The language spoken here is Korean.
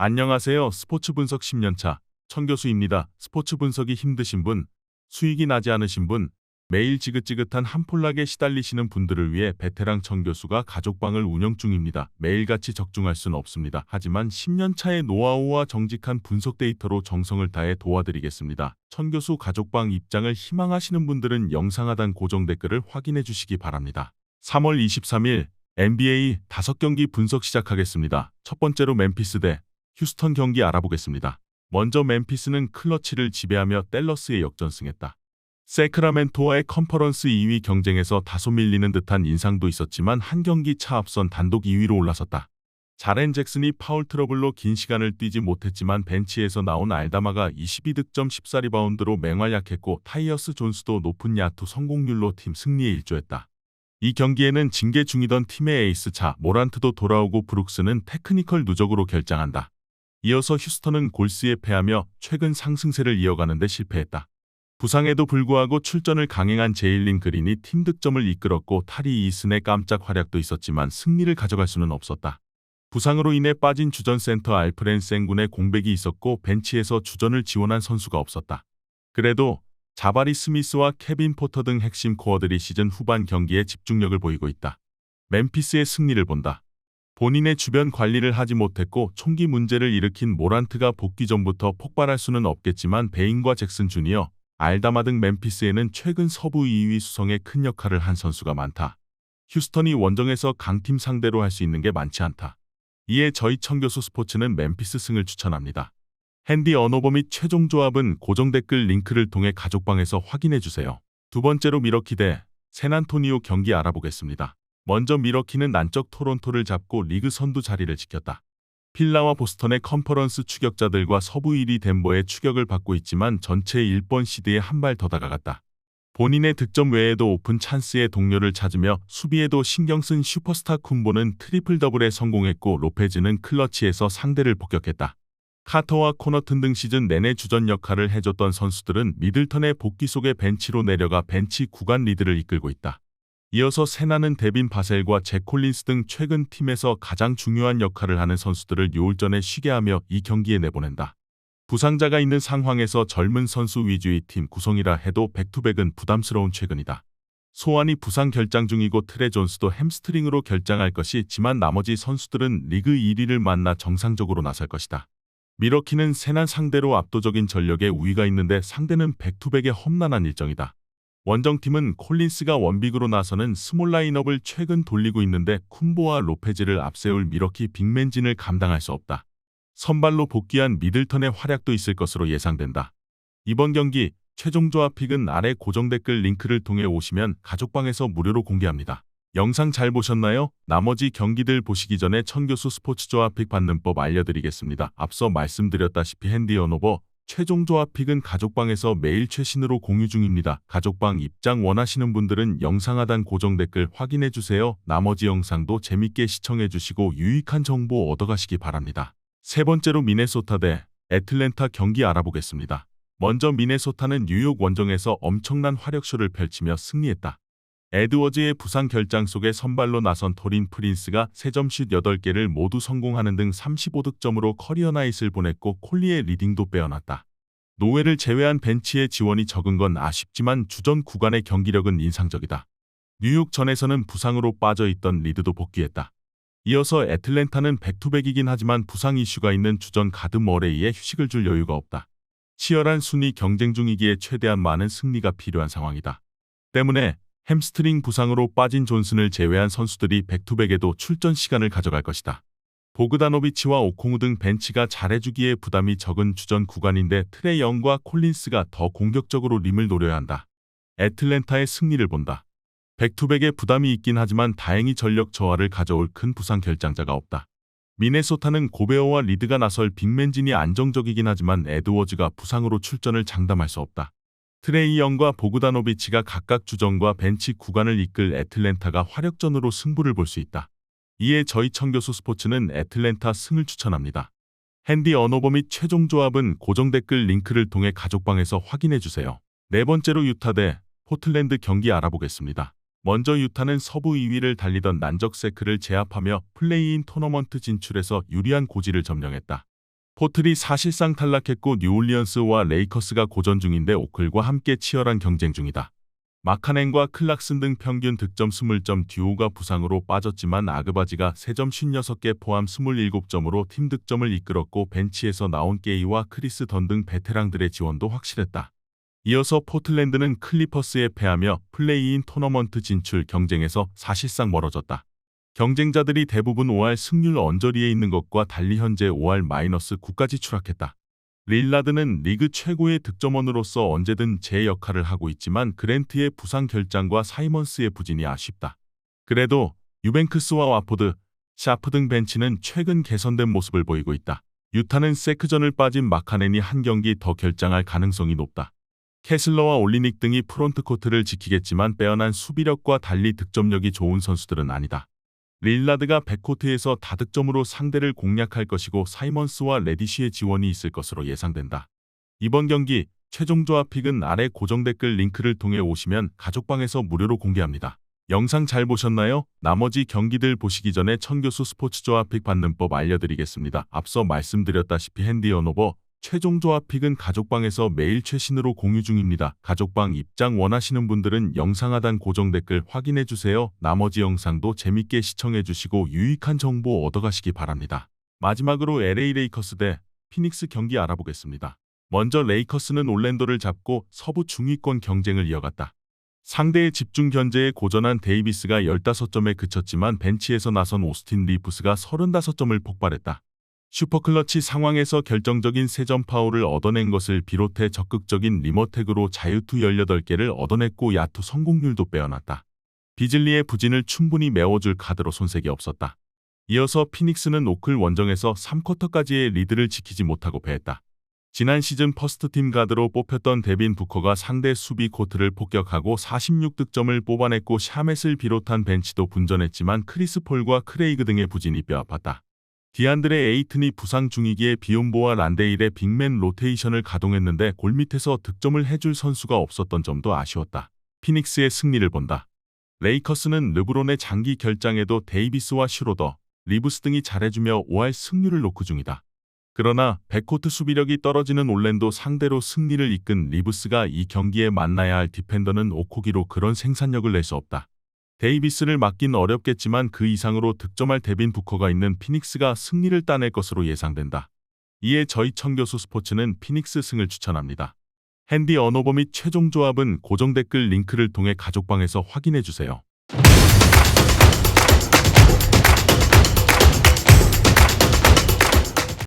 안녕하세요. 스포츠 분석 10년차 천교수입니다. 스포츠 분석이 힘드신 분, 수익이 나지 않으신 분, 매일 지긋지긋한 한폴락에 시달리시는 분들을 위해 베테랑 천교수가 가족방을 운영 중입니다. 매일같이 적중할 수는 없습니다. 하지만 10년차의 노하우와 정직한 분석 데이터로 정성을 다해 도와드리겠습니다. 천교수 가족방 입장을 희망하시는 분들은 영상 하단 고정 댓글을 확인해 주시기 바랍니다. 3월 23일 NBA 5경기 분석 시작하겠습니다. 첫 번째로 멤피스 대 휴스턴 경기 알아보겠습니다. 먼저 멤피스는 클러치를 지배하며 댈러스에 역전승했다. 세크라멘토와의 컨퍼런스 2위 경쟁에서 다소 밀리는 듯한 인상도 있었지만 한 경기 차 앞선 단독 2위로 올라섰다. 자렌 잭슨이 파울 트러블로 긴 시간을 뛰지 못했지만 벤치에서 나온 알다마가 22득점 14리바운드로 맹활약했고 타이어스 존스도 높은 야투 성공률로 팀 승리에 일조했다. 이 경기에는 징계 중이던 팀의 에이스 자 모란트도 돌아오고 브룩스는 테크니컬 누적으로 결장한다. 이어서 휴스턴은 골스에 패하며 최근 상승세를 이어가는 데 실패했다. 부상에도 불구하고 출전을 강행한 제일린 그린이 팀 득점을 이끌었고 타리 이슨의 깜짝 활약도 있었지만 승리를 가져갈 수는 없었다. 부상으로 인해 빠진 주전 센터 알프렌 생군의 공백이 있었고 벤치에서 주전을 지원한 선수가 없었다. 그래도 자바리 스미스와 케빈 포터 등 핵심 코어들이 시즌 후반 경기에 집중력을 보이고 있다. 멤피스의 승리를 본다. 본인의 주변 관리를 하지 못했고 총기 문제를 일으킨 모란트가 복귀 전부터 폭발할 수는 없겠지만 베인과 잭슨 주니어, 알다마 등 멤피스에는 최근 서부 2위 수성에 큰 역할을 한 선수가 많다. 휴스턴이 원정에서 강팀 상대로 할 수 있는 게 많지 않다. 이에 저희 천교수 스포츠는 멤피스 승을 추천합니다. 핸디 언오버 및 최종 조합은 고정 댓글 링크를 통해 가족방에서 확인해주세요. 두 번째로 미러키 대 샌안토니오 경기 알아보겠습니다. 먼저 미러키는 난적 토론토를 잡고 리그 선두 자리를 지켰다. 필라와 보스턴의 컨퍼런스 추격자들과 서부 1위 덴버의 추격을 받고 있지만 전체 1번 시드에 한 발 더 다가갔다. 본인의 득점 외에도 오픈 찬스의 동료를 찾으며 수비에도 신경 쓴 슈퍼스타 쿤보는 트리플 더블에 성공했고 로페즈는 클러치에서 상대를 폭격했다. 카터와 코너튼 등 시즌 내내 주전 역할을 해줬던 선수들은 미들턴의 복귀 속에 벤치로 내려가 벤치 구간 리드를 이끌고 있다. 이어서 세나는 데빈 바셀과 잭 콜린스 등 최근 팀에서 가장 중요한 역할을 하는 선수들을 요울전에 쉬게 하며 이 경기에 내보낸다. 부상자가 있는 상황에서 젊은 선수 위주의 팀 구성이라 해도 백투백은 부담스러운 최근이다. 소환이 부상 결장 중이고 트레 존스도 햄스트링으로 결장할 것이지만 나머지 선수들은 리그 1위를 만나 정상적으로 나설 것이다. 미러키는 세난 상대로 압도적인 전력에 우위가 있는데 상대는 백투백의 험난한 일정이다. 원정팀은 콜린스가 원빅으로 나서는 스몰 라인업을 최근 돌리고 있는데 쿤보와 로페즈를 앞세울 미러키 빅맨진을 감당할 수 없다. 선발로 복귀한 미들턴의 활약도 있을 것으로 예상된다. 이번 경기 최종 조합 픽은 아래 고정 댓글 링크를 통해 오시면 가족방에서 무료로 공개합니다. 영상 잘 보셨나요? 나머지 경기들 보시기 전에 천교수 스포츠 조합 픽 받는 법 알려드리겠습니다. 앞서 말씀드렸다시피 핸디 언오버 최종 조합 픽은 가족방에서 매일 최신으로 공유 중입니다. 가족방 입장 원하시는 분들은 영상 하단 고정 댓글 확인해주세요. 나머지 영상도 재밌게 시청해주시고 유익한 정보 얻어가시기 바랍니다. 세 번째로 미네소타 대 애틀랜타 경기 알아보겠습니다. 먼저 미네소타는 뉴욕 원정에서 엄청난 화력쇼를 펼치며 승리했다. 에드워즈의 부상 결장 속에 선발로 나선 토린 프린스가 3점슛 8개를 모두 성공하는 등 35득점으로 커리어 나잇을 보냈고 콜리의 리딩도 빼어났다. 노웨를 제외한 벤치의 지원이 적은 건 아쉽지만 주전 구간의 경기력은 인상적이다. 뉴욕전에서는 부상으로 빠져있던 리드도 복귀했다. 이어서 애틀랜타는 백투백이긴 하지만 부상 이슈가 있는 주전 가드 머레이에 휴식을 줄 여유가 없다. 치열한 순위 경쟁 중이기에 최대한 많은 승리가 필요한 상황이다. 때문에 햄스트링 부상으로 빠진 존슨을 제외한 선수들이 백투백에도 출전 시간을 가져갈 것이다. 보그다노비치와 오콩우 등 벤치가 잘해주기에 부담이 적은 주전 구간인데 트레 영과 콜린스가 더 공격적으로 림을 노려야 한다. 애틀랜타의 승리를 본다. 백투백에 부담이 있긴 하지만 다행히 전력 저하를 가져올 큰 부상 결장자가 없다. 미네소타는 고베어와 리드가 나설 빅맨진이 안정적이긴 하지만 에드워즈가 부상으로 출전을 장담할 수 없다. 트레이 영과 보그다노비치가 각각 주전과 벤치 구간을 이끌 애틀랜타가 화력전으로 승부를 볼 수 있다. 이에 저희 천교수 스포츠는 애틀랜타 승을 추천합니다. 핸디 언오버 및 최종 조합은 고정 댓글 링크를 통해 가족방에서 확인해주세요. 네 번째로 유타 대 포틀랜드 경기 알아보겠습니다. 먼저 유타는 서부 2위를 달리던 난적 세크를 제압하며 플레이인 토너먼트 진출에서 유리한 고지를 점령했다. 포틀이 사실상 탈락했고 뉴올리언스와 레이커스가 고전 중인데 오클과 함께 치열한 경쟁 중이다. 마카넨과 클락슨 등 평균 득점 20점 듀오가 부상으로 빠졌지만 아그바지가 3점 56개 포함 27점으로 팀 득점을 이끌었고 벤치에서 나온 게이와 크리스 던 등 베테랑들의 지원도 확실했다. 이어서 포틀랜드는 클리퍼스에 패하며 플레이인 토너먼트 진출 경쟁에서 사실상 멀어졌다. 경쟁자들이 대부분 5할 승률 언저리에 있는 것과 달리 현재 5할-9까지 추락했다. 릴라드는 리그 최고의 득점원으로서 언제든 제 역할을 하고 있지만 그랜트의 부상 결장과 사이먼스의 부진이 아쉽다. 그래도 유뱅크스와 와포드, 샤프 등 벤치는 최근 개선된 모습을 보이고 있다. 유타는 세크전을 빠진 마카넨이 한 경기 더 결장할 가능성이 높다. 캐슬러와 올리닉 등이 프론트코트를 지키겠지만 빼어난 수비력과 달리 득점력이 좋은 선수들은 아니다. 릴라드가 백코트에서 다득점으로 상대를 공략할 것이고 사이먼스와 레디쉬의 지원이 있을 것으로 예상된다. 이번 경기 최종 조합 픽은 아래 고정 댓글 링크를 통해 오시면 가족방에서 무료로 공개합니다. 영상 잘 보셨나요? 나머지 경기들 보시기 전에 천교수 스포츠 조합 픽 받는 법 알려드리겠습니다. 앞서 말씀드렸다시피 핸디 언오버 최종 조합 픽은 가족방에서 매일 최신으로 공유 중입니다. 가족방 입장 원하시는 분들은 영상 하단 고정 댓글 확인해주세요. 나머지 영상도 재밌게 시청해주시고 유익한 정보 얻어가시기 바랍니다. 마지막으로 LA 레이커스 대 피닉스 경기 알아보겠습니다. 먼저 레이커스는 올랜도를 잡고 서부 중위권 경쟁을 이어갔다. 상대의 집중 견제에 고전한 데이비스가 15점에 그쳤지만 벤치에서 나선 오스틴 리브스가 35점을 폭발했다. 슈퍼클러치 상황에서 결정적인 3점 파울을 얻어낸 것을 비롯해 적극적인 리머택으로 자유투 18개를 얻어냈고 야투 성공률도 빼어났다. 비즐리의 부진을 충분히 메워줄 카드로 손색이 없었다. 이어서 피닉스는 오클 원정에서 3쿼터까지의 리드를 지키지 못하고 패했다. 지난 시즌 퍼스트팀 가드로 뽑혔던 데빈 부커가 상대 수비 코트를 폭격하고 46득점을 뽑아냈고 샤멧을 비롯한 벤치도 분전했지만 크리스 폴과 크레이그 등의 부진이 뼈아팠다. 디안드레 에이튼이 부상 중이기에 비욘보와 란데일의 빅맨 로테이션을 가동했는데 골밑에서 득점을 해줄 선수가 없었던 점도 아쉬웠다. 피닉스의 승리를 본다. 레이커스는 르브론의 장기 결장에도 데이비스와 슈로더, 리브스 등이 잘해주며 5할 승률을 노크 중이다. 그러나 백코트 수비력이 떨어지는 올랜도 상대로 승리를 이끈 리브스가 이 경기에 만나야 할 디펜더는 오코기로 그런 생산력을 낼 수 없다. 데이비스를 막긴 어렵겠지만 그 이상으로 득점할 데빈 부커가 있는 피닉스가 승리를 따낼 것으로 예상된다. 이에 저희 천교수 스포츠는 피닉스 승을 추천합니다. 핸디 언오버 및 최종 조합은 고정 댓글 링크를 통해 가족방에서 확인해주세요.